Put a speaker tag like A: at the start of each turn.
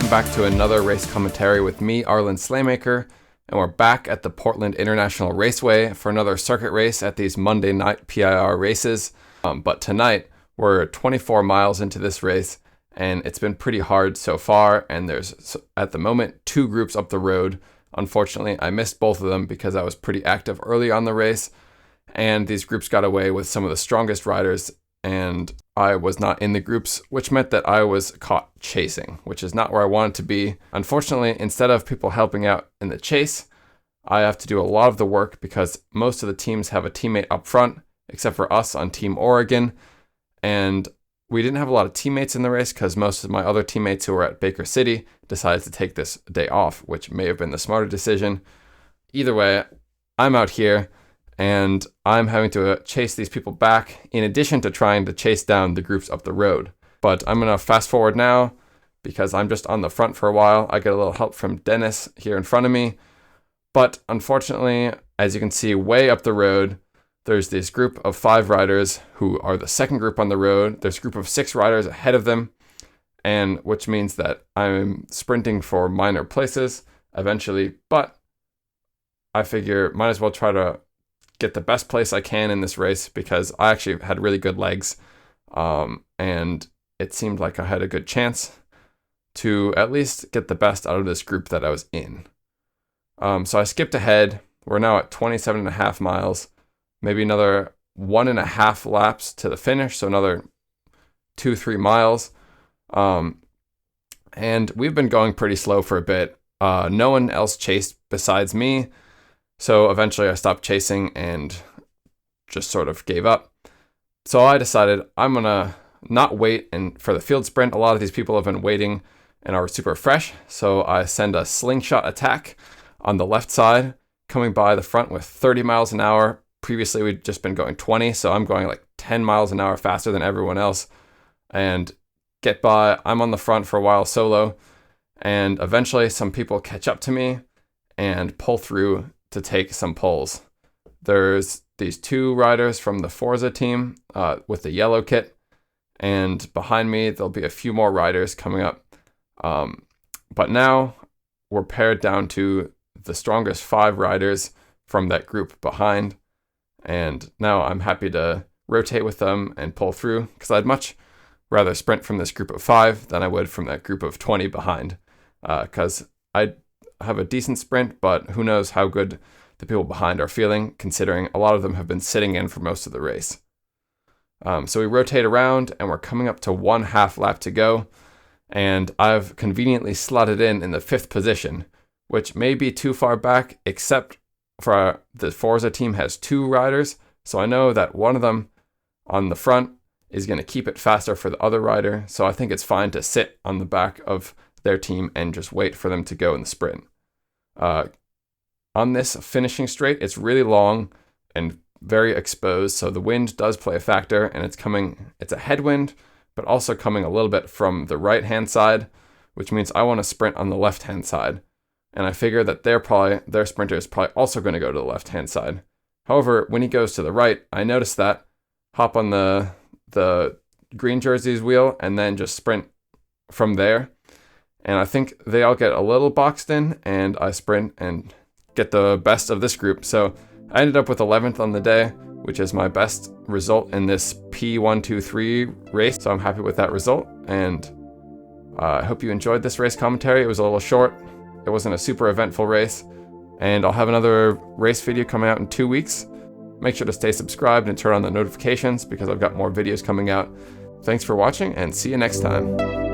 A: welcome back to another race commentary with me, Arlen Slaymaker, and we're back at the Portland International Raceway for another circuit race at these Monday Night PIR races. But tonight, we're 24 miles into this race, and it's been pretty hard so far, and there's, at the moment, 2 groups up the road. Unfortunately, I missed both of them because I was pretty active early on the race, and these groups got away with some of the strongest riders, and I was not in the groups, which meant that I was caught chasing, which is not where I wanted to be. Unfortunately, instead of people helping out in the chase, I have to do a lot of the work because most of the teams have a teammate up front, except for us on Team Oregon. And we didn't have a lot of teammates in the race because most of my other teammates who were at Baker City decided to take this day off, which may have been the smarter decision. Either way, I'm out here and I'm having to chase these people back in addition to trying to chase down the groups up the road. But I'm going to fast forward now because I'm just on the front for a while. I get a little help from Dennis here in front of me. But unfortunately, as you can see way up the road, there's this group of 5 riders who are the second group on the road. There's a group of 6 riders ahead of them, and which means that I'm sprinting for minor places eventually, but I figure might as well try to get the best place I can in this race because I actually had really good legs, and it seemed like I had a good chance to at least get the best out of this group that I was in. So I skipped ahead. We're now at 27.5 miles, maybe another 1.5 laps to the finish, so another 2-3 miles. And we've been going pretty slow for a bit. No one else chased besides me. So eventually I stopped chasing and just sort of gave up. So I decided I'm going to not wait for the field sprint. A lot of these people have been waiting and are super fresh. So I send a slingshot attack on the left side, coming by the front with 30 miles an hour. Previously, we'd just been going 20. So I'm going like 10 miles an hour faster than everyone else. And get by. I'm on the front for a while solo. And eventually some people catch up to me and pull through to take some pulls. There's these 2 riders from the Forza team with the yellow kit, and behind me there'll be a few more riders coming up. But now we're pared down to the strongest 5 riders from that group behind, and now I'm happy to rotate with them and pull through because I'd much rather sprint from this group of 5 than I would from that group of 20 behind, because I have a decent sprint, but who knows how good the people behind are feeling, considering a lot of them have been sitting in for most of the race. So we rotate around, and we're coming up to 1/2 lap to go, and I've conveniently slotted in the 5th position, which may be too far back, except for the Forza team has 2 riders, so I know that one of them on the front is going to keep it faster for the other rider, so I think it's fine to sit on the back of their team and just wait for them to go in the sprint. On this finishing straight, it's really long and very exposed, so the wind does play a factor, and it's a headwind, but also coming a little bit from the right-hand side, which means I want to sprint on the left-hand side. And I figure that their sprinter is probably also going to go to the left-hand side. However, when he goes to the right, I notice that, hop on the green jersey's wheel, and then just sprint from there. And I think they all get a little boxed in, and I sprint and get the best of this group. So I ended up with 11th on the day, which is my best result in this P123 race. So I'm happy with that result, and I hope you enjoyed this race commentary. It was a little short. It wasn't a super eventful race, and I'll have another race video coming out in 2 weeks. Make sure to stay subscribed and turn on the notifications because I've got more videos coming out. Thanks for watching, and see you next time.